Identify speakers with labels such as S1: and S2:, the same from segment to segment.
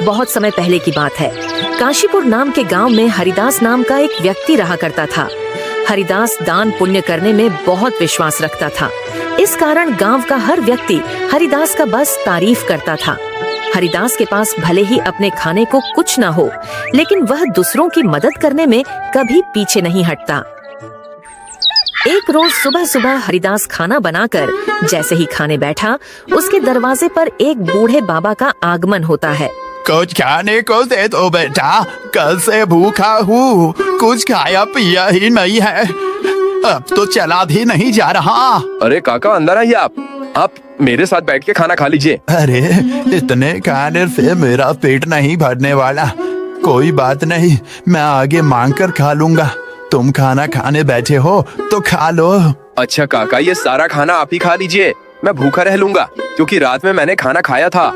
S1: बहुत समय पहले की बात है। काशीपुर नाम के गांव में हरिदास नाम का एक व्यक्ति रहा करता था। हरिदास दान पुण्य करने में बहुत विश्वास रखता था। इस कारण गांव का हर व्यक्ति हरिदास का बस तारीफ करता था। हरिदास के पास भले ही अपने खाने को कुछ न हो, लेकिन वह दूसरों की मदद करने में कभी पीछे नहीं हटता। एक रोज सुबह सुबह हरिदास खाना बनाकर जैसे ही खाने बैठा, उसके दरवाजे पर एक बूढ़े बाबा का आगमन होता है।
S2: कुछ खाने को दे दो बेटा, कल से भूखा हूँ, कुछ खाया पिया ही नहीं है, अब तो चला भी नहीं जा रहा।
S3: अरे काका अंदर आइए, आप मेरे साथ बैठ के खाना खा लीजिए।
S2: अरे इतने खाने से मेरा पेट नहीं भरने वाला। कोई बात नहीं, मैं आगे मांग कर खा लूंगा। तुम खाना खाने बैठे हो तो खा लो।
S3: अच्छा काका, ये सारा खाना आप ही खा लीजिए, मैं भूखा रह लूंगा क्योंकि रात में मैंने खाना खाया था।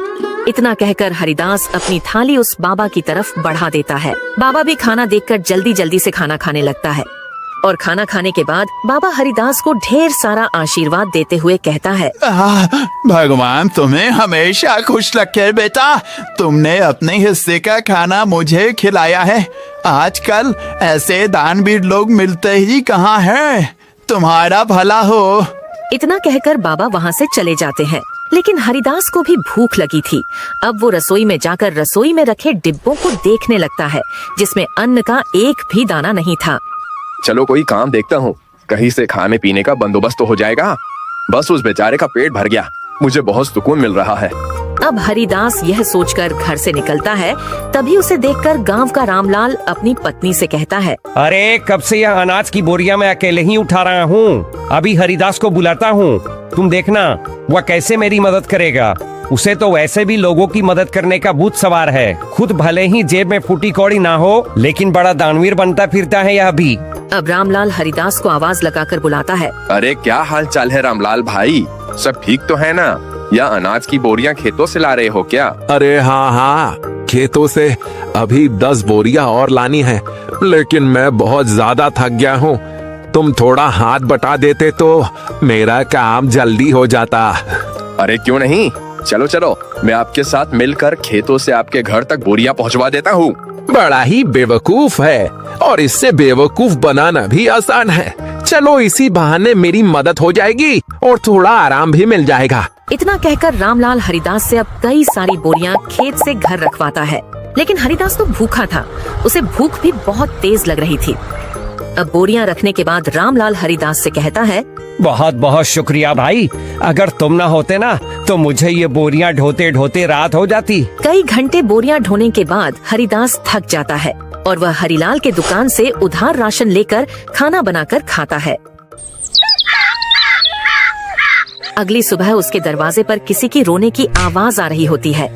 S1: इतना कहकर हरिदास अपनी थाली उस बाबा की तरफ बढ़ा देता है। बाबा भी खाना देखकर जल्दी जल्दी से खाना खाने लगता है और खाना खाने के बाद बाबा हरिदास को ढेर सारा आशीर्वाद देते हुए कहता है,
S2: भगवान तुम्हें हमेशा खुश रखे बेटा। तुमने अपने हिस्से का खाना मुझे खिलाया है। आजकल ऐसे दानवीर लोग मिलते ही कहाँ हैं। तुम्हारा भला हो।
S1: इतना कहकर बाबा वहाँ से चले जाते हैं। लेकिन हरिदास को भी भूख लगी थी। अब वो रसोई में जाकर रसोई में रखे डिब्बों को देखने लगता है, जिसमें अन्न का एक भी दाना नहीं था।
S3: चलो कोई काम देखता हूँ, कहीं से खाने पीने का बंदोबस्त तो हो जाएगा। बस उस बेचारे का पेट भर गया, मुझे बहुत सुकून मिल रहा है।
S1: अब हरिदास यह सोचकर घर से निकलता है, तभी उसे देखकर गांव का रामलाल अपनी पत्नी से कहता है,
S4: अरे कब से यह अनाज की बोरियां मैं अकेले ही उठा रहा हूँ। अभी हरिदास को बुलाता हूँ, तुम देखना वह कैसे मेरी मदद करेगा। उसे तो वैसे भी लोगों की मदद करने का भूत सवार है। खुद भले ही जेब में फूटी कौड़ी ना हो, लेकिन बड़ा दानवीर बनता फिरता है यह भी।
S1: अब रामलाल हरिदास को आवाज लगाकर बुलाता है,
S3: अरे क्या हाल चाल है रामलाल भाई, सब ठीक तो है ना? या अनाज की बोरियां खेतों से ला रहे हो क्या?
S5: अरे हाँ, खेतों से अभी 10 बोरियां और लानी है, लेकिन मैं बहुत ज्यादा थक गया हूँ। तुम थोड़ा हाथ बटा देते तो मेरा काम जल्दी हो जाता।
S3: अरे क्यों नहीं, चलो चलो, मैं आपके साथ मिलकर खेतों से आपके घर तक बोरियां पहुंचवा देता हूँ।
S5: बड़ा ही बेवकूफ है, और इससे बेवकूफ बनाना भी आसान है। चलो इसी बहाने मेरी मदद हो जाएगी और थोड़ा आराम भी मिल जाएगा।
S1: इतना कहकर रामलाल हरिदास से अब कई सारी बोरियां खेत से घर रखवाता है। लेकिन हरिदास तो भूखा था, उसे भूख भी बहुत तेज लग रही थी। अब बोरियां रखने के बाद रामलाल हरिदास से कहता है,
S4: बहुत बहुत शुक्रिया भाई, अगर तुम ना होते ना तो मुझे ये बोरियां ढोते ढोते रात हो जाती।
S1: कई घंटे बोरियां ढोने के बाद हरिदास थक जाता है और वह हरिलाल के दुकान से उधार राशन लेकर खाना बनाकर खाता है। अगली सुबह उसके दरवाजे पर किसी की रोने की आवाज आ रही होती है।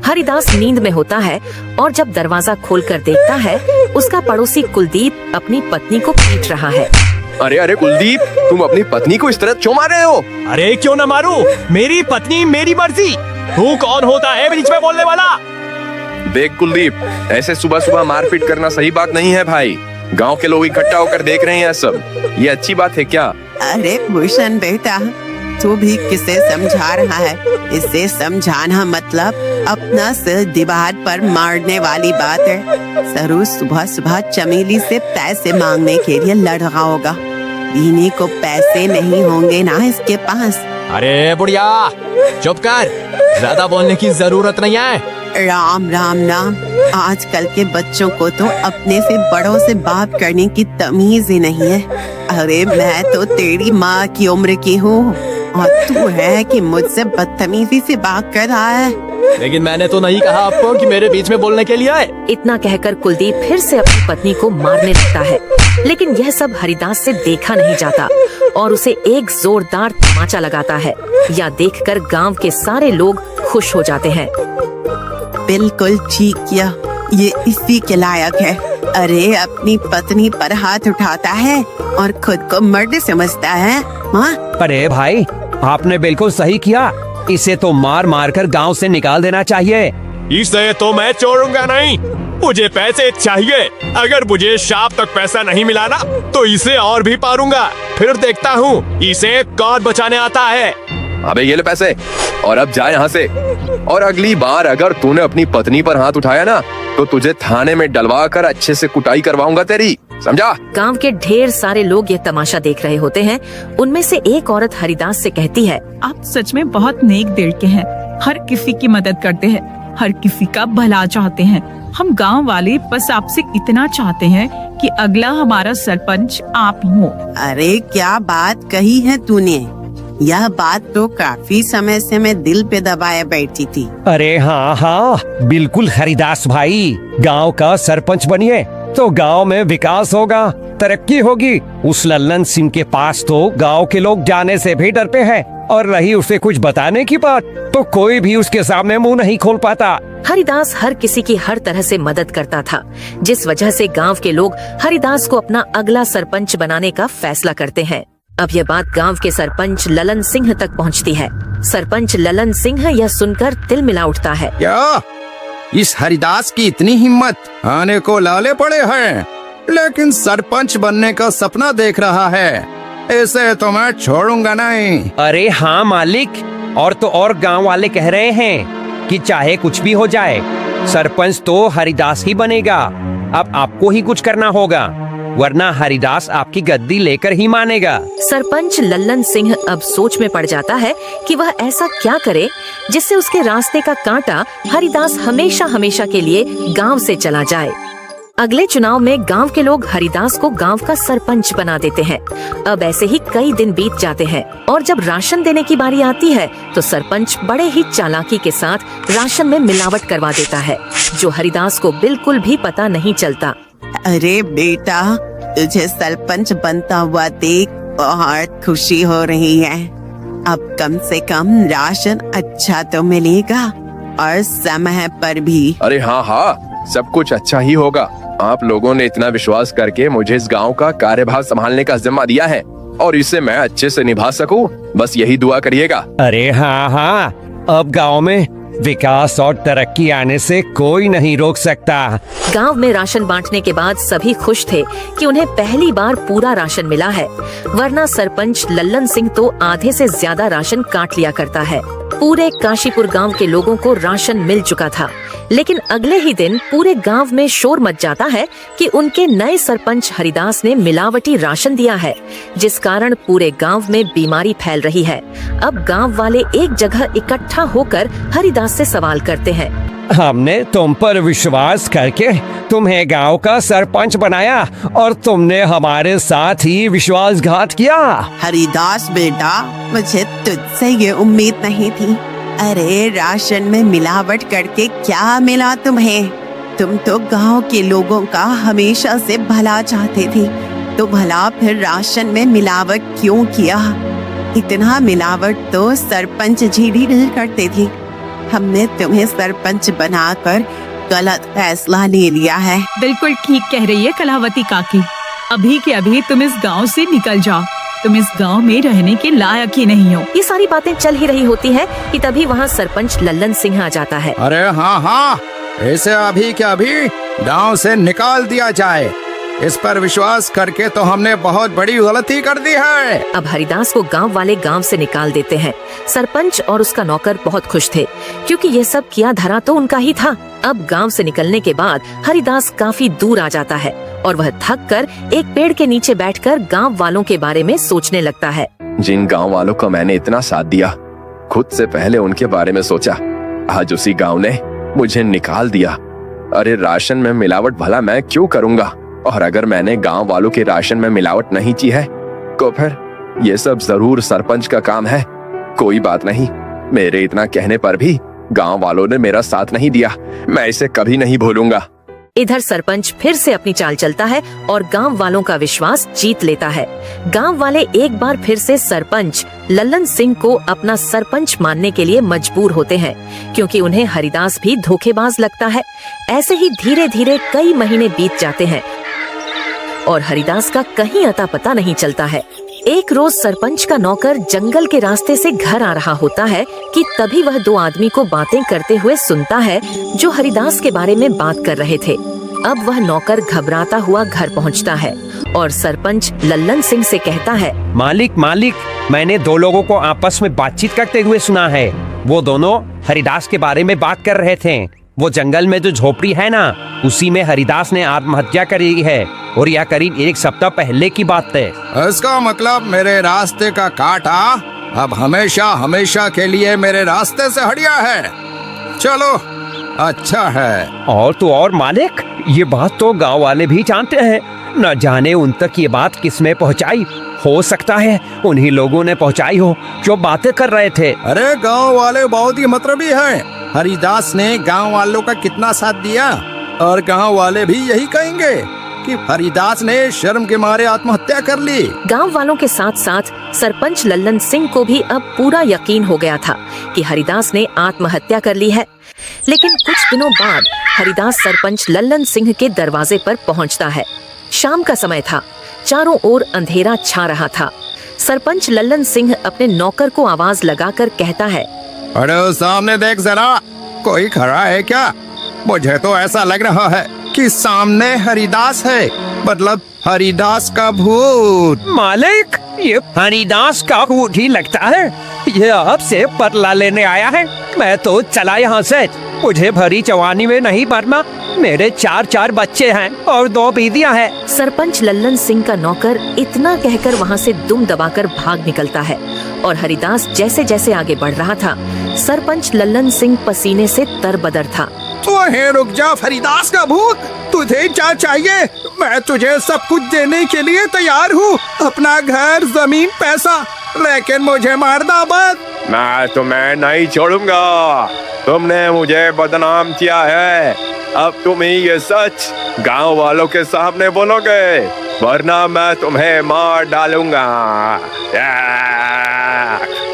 S1: हरिदास नींद में होता है और जब दरवाजा खोलकर देखता है, उसका पड़ोसी कुलदीप अपनी पत्नी को पीट रहा है।
S3: अरे अरे कुलदीप, तुम अपनी पत्नी को इस तरह क्यों मार रहे हो?
S6: अरे क्यों न मारूं, मेरी पत्नी मेरी मर्जी। तू कौन होता है बीच में बोलने वाला?
S3: देख कुलदीप, ऐसे सुबह सुबह मारपीट करना सही बात नहीं है भाई। गांव के लोग इकट्ठा होकर देख रहे हैं सब, ये अच्छी बात है क्या?
S7: अरे भूषण बेटा, तू भी किसे समझा रहा है? इसे समझाना मतलब अपना सिर दीवार पर मारने वाली बात है। जरूर सुबह सुबह चमेली से पैसे मांगने के लिए लड़ रहा होगा। दीने को पैसे नहीं होंगे ना इसके पास।
S6: अरे बुढ़िया चुप कर, ज्यादा बोलने की जरूरत नहीं है।
S7: राम राम नाम, आजकल के बच्चों को तो अपने से बड़ों से बात करने की तमीज ही नहीं है। अरे मैं तो तेरी माँ की उम्र की हूँ और तू है कि मुझसे बदतमीजी से बात कर रहा है।
S6: लेकिन मैंने तो नहीं कहा आपको कि मेरे बीच में बोलने के लिए आए।
S1: इतना कहकर कुलदीप फिर से अपनी पत्नी को मारने लगता है। लेकिन यह सब हरिदास से देखा नहीं जाता और उसे एक जोरदार तमाचा लगाता है। यह देखकर गांव के सारे लोग खुश हो जाते हैं।
S7: बिल्कुल ठीक किया, ये इसी के लायक है। अरे अपनी पत्नी पर हाथ उठाता है और खुद को मर्द समझता है। हाँ?
S4: अरे भाई, आपने बिल्कुल सही किया, इसे तो मार मार कर गाँव से निकाल देना चाहिए।
S6: इसे तो मैं छोड़ूंगा नहीं, मुझे पैसे चाहिए। अगर मुझे शाम तक पैसा नहीं मिला ना तो इसे और भी मारूंगा। फिर देखता हूँ इसे कौन बचाने आता है।
S3: अबे ये ले पैसे और अब जा यहाँ से। और अगली बार अगर तूने अपनी पत्नी पर हाथ उठाया ना तो तुझे थाने में डलवा कर अच्छे से कुटाई करवाऊंगा तेरी, समझा?
S1: गांव के ढेर सारे लोग ये तमाशा देख रहे होते हैं। उनमें से एक औरत हरिदास से कहती है,
S8: आप सच में बहुत नेक दिल के हैं, हर किसी की मदद करते हैं, हर किसी का भला चाहते हैं। हम गांव वाले बस आपसे इतना चाहते हैं कि अगला हमारा सरपंच आप हो।
S7: अरे क्या बात कही है तूने, यह बात तो काफी समय से मैं दिल पे दबाए बैठी थी।
S4: अरे हाँ हाँ बिल्कुल हरिदास भाई, गांव का सरपंच बनिए तो गांव में विकास होगा, तरक्की होगी। उस लल्लन सिंह के पास तो गांव के लोग जाने से भी डरते हैं, और रही उसे कुछ बताने की बात तो कोई भी उसके सामने मुंह नहीं खोल पाता।
S1: हरिदास हर किसी की हर तरह से मदद करता था, जिस वजह से गांव के लोग हरिदास को अपना अगला सरपंच बनाने का फैसला करते हैं। अब यह बात गांव के सरपंच ललन सिंह तक पहुंचती है। सरपंच ललन सिंह यह सुनकर तिलमिला उठता है।
S9: क्या इस हरिदास की इतनी हिम्मत, आने को लाले पड़े हैं, लेकिन सरपंच बनने का सपना देख रहा है, इसे तो मैं छोड़ूंगा नहीं।
S4: अरे हाँ मालिक, और तो और गांव वाले कह रहे हैं कि चाहे कुछ भी हो जाए सरपंच तो हरिदास ही बनेगा। अब आपको ही कुछ करना होगा, वरना हरिदास आपकी गद्दी लेकर ही मानेगा।
S1: सरपंच लल्लन सिंह अब सोच में पड़ जाता है कि वह ऐसा क्या करे जिससे उसके रास्ते का कांटा हरिदास हमेशा हमेशा के लिए गांव से चला जाए। अगले चुनाव में गांव के लोग हरिदास को गांव का सरपंच बना देते हैं। अब ऐसे ही कई दिन बीत जाते हैं और जब राशन देने की बारी आती है तो सरपंच बड़े ही चालाकी के साथ राशन में मिलावट करवा देता है, जो हरिदास को बिल्कुल भी पता नहीं चलता।
S7: अरे बेटा, तुझे सरपंच बनता हुआ देख बहुत खुशी हो रही है। अब कम से कम राशन अच्छा तो मिलेगा और समय पर भी।
S3: अरे हाँ हाँ, सब कुछ अच्छा ही होगा। आप लोगों ने इतना विश्वास करके मुझे इस गांव का कार्यभार संभालने का जिम्मा दिया है और इसे मैं अच्छे से निभा सकूं, बस यही दुआ करिएगा।
S4: अरे हाँ हाँ, अब गांव में विकास और तरक्की आने से कोई नहीं रोक सकता।
S1: गांव में राशन बांटने के बाद सभी खुश थे कि उन्हें पहली बार पूरा राशन मिला है, वरना सरपंच लल्लन सिंह तो आधे से ज्यादा राशन काट लिया करता है। पूरे काशीपुर गांव के लोगों को राशन मिल चुका था, लेकिन अगले ही दिन पूरे गांव में शोर मच जाता है कि उनके नए सरपंच हरिदास ने मिलावटी राशन दिया है, जिस कारण पूरे गांव में बीमारी फैल रही है। अब गांव वाले एक जगह इकट्ठा होकर हरिदास से सवाल करते हैं।
S4: हमने तुम पर विश्वास करके तुम्हें गांव का सरपंच बनाया और तुमने हमारे साथ ही विश्वासघात किया।
S7: हरिदास बेटा, मुझे तुझसे ये उम्मीद नहीं थी। अरे राशन में मिलावट करके क्या मिला तुम्हें? तुम तो गांव के लोगों का हमेशा से भला चाहते थे, तो भला फिर राशन में मिलावट क्यों किया? इतना मिलावट तो सरपंच जी भी नहीं करते थे। हमने तुम्हें सरपंच बनाकर गलत फैसला ले लिया है।
S8: बिल्कुल ठीक कह रही है कलावती काकी, अभी के अभी तुम इस गांव से निकल जाओ, तुम इस गांव में रहने के लायक ही नहीं हो।
S1: ये सारी बातें चल ही रही होती हैं कि तभी वहाँ सरपंच लल्लन सिंह आ जाता है।
S9: अरे हाँ हाँ, इसे अभी के अभी गांव से निकाल दिया जाए। इस पर विश्वास करके तो हमने बहुत बड़ी गलती कर दी है।
S1: अब हरिदास को गांव वाले गांव से निकाल देते हैं। सरपंच और उसका नौकर बहुत खुश थे, क्योंकि ये सब किया धरा तो उनका ही था। अब गांव से निकलने के बाद हरिदास काफी दूर आ जाता है और वह थक कर एक पेड़ के नीचे बैठकर गांव वालों के बारे में सोचने लगता है।
S3: जिन गांव वालों को मैंने इतना साथ दिया, खुद से पहले उनके बारे में सोचा, आज उसी गांव ने मुझे निकाल दिया। अरे राशन में मिलावट भला मैं क्यों करूंगा? और अगर मैंने गांव वालों के राशन में मिलावट नहीं की है तो फिर ये सब जरूर सरपंच का काम है। कोई बात नहीं, मेरे इतना कहने पर भी गांव वालों ने मेरा साथ नहीं दिया, मैं इसे कभी नहीं भूलूंगा।
S1: इधर सरपंच फिर से अपनी चाल चलता है और गांव वालों का विश्वास जीत लेता है। गांव वाले एक बार फिर से सरपंच लल्लन सिंह को अपना सरपंच मानने के लिए मजबूर होते हैं, क्योंकि उन्हें हरिदास भी धोखेबाज लगता है। ऐसे ही धीरे धीरे कई महीने बीत जाते हैं और हरिदास का कहीं अता पता नहीं चलता है। एक रोज सरपंच का नौकर जंगल के रास्ते से घर आ रहा होता है कि तभी वह दो आदमी को बातें करते हुए सुनता है जो हरिदास के बारे में बात कर रहे थे। अब वह नौकर घबराता हुआ घर पहुंचता है और सरपंच लल्लन सिंह से कहता है,
S4: मालिक मालिक, मैंने दो लोगों को आपस में बातचीत करते हुए सुना है। वो दोनों हरिदास के बारे में बात कर रहे थे। वो जंगल में जो झोपड़ी है ना, उसी में हरिदास ने आत्महत्या करी है और यह करीब 1 सप्ताह पहले की बात है।
S9: इसका मतलब मेरे रास्ते का कांटा अब हमेशा हमेशा के लिए मेरे रास्ते से हटिया है। चलो, अच्छा है।
S4: और तो और मालिक, ये बात तो गांव वाले भी जानते हैं। न जाने उन तक ये बात किसने पहुंचाई। हो सकता है उन्हीं लोगों ने पहुंचाई हो जो बातें कर रहे थे।
S9: अरे गांव वाले बहुत ही मतलबी हैं। हरिदास ने गांव वालों का कितना साथ दिया और गांव वाले भी यही कहेंगे कि हरिदास ने शर्म के मारे आत्महत्या कर ली।
S1: गांव वालों के साथ साथ सरपंच लल्लन सिंह को भी अब पूरा यकीन हो गया था कि हरिदास ने आत्महत्या कर ली है। लेकिन कुछ दिनों बाद हरिदास सरपंच लल्लन सिंह के दरवाजे पर पहुंचता है। शाम का समय था, चारों ओर अंधेरा छा रहा था। सरपंच लल्लन सिंह अपने नौकर को आवाज लगाकर कहता है,
S9: अरे सामने देख जरा, कोई खड़ा है क्या? मुझे तो ऐसा लग रहा है कि सामने हरिदास है, मतलब हरिदास का भूत।
S4: मालिक, ये हरिदास का भूत ही लगता है। ये आपसे बदला लेने आया है। मैं तो चला यहाँ से। मुझे भरी जवानी में नहीं मरना। मेरे 4 बच्चे हैं और 2 बीवियां हैं।
S1: सरपंच लल्लन सिंह का नौकर इतना कहकर वहाँ से दुम दबाकर भाग निकलता है और हरिदास जैसे जैसे आगे बढ़ रहा था, सरपंच लल्लन सिंह पसीने से तरबदर था।
S9: तो है, रुक जा हरिदास का भूत, तुझे क्या चाहिए? मैं तुझे सब कुछ देने के लिए तैयार हूँ, अपना घर, जमीन, पैसा, लेकिन मुझे मारना मत।
S6: मैं तुम्हें नहीं छोड़ूंगा। तुमने मुझे बदनाम किया है। अब तुम ही ये सच गांव वालों के सामने बोलोगे, वरना मैं तुम्हें मार डालूंगा।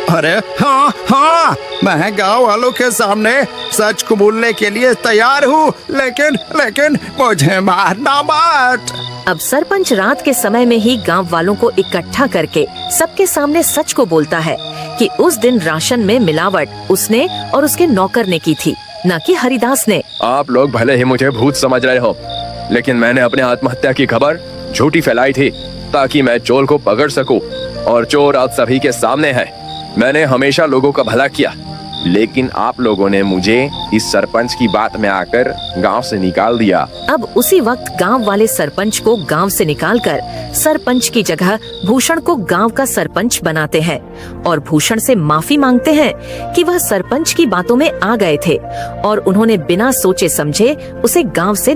S9: अरे हाँ हाँ, मैं गांव वालों के सामने सच को बोलने के लिए तैयार हूँ, लेकिन मुझे मारना मत।
S1: अब सरपंच रात के समय में ही गांव वालों को इकट्ठा करके सबके सामने सच को बोलता है कि उस दिन राशन में मिलावट उसने और उसके नौकर ने की थी, न कि हरिदास ने।
S3: आप लोग भले ही मुझे भूत समझ रहे हो, लेकिन मैंने अपने आत्महत्या की खबर झूठी फैलाई थी ताकि मैं चोर को पकड़ सकूं, और चोर आज सभी के सामने है। मैंने हमेशा लोगों का भला किया, लेकिन आप लोगों ने मुझे इस सरपंच की बात में आकर गांव से निकाल दिया।
S1: अब उसी वक्त गांव वाले सरपंच को गांव से निकालकर सरपंच की जगह भूषण को गांव का सरपंच बनाते हैं और भूषण से माफी मांगते हैं कि वह सरपंच की बातों में आ गए थे और उन्होंने बिना सोचे समझे उसे गांव से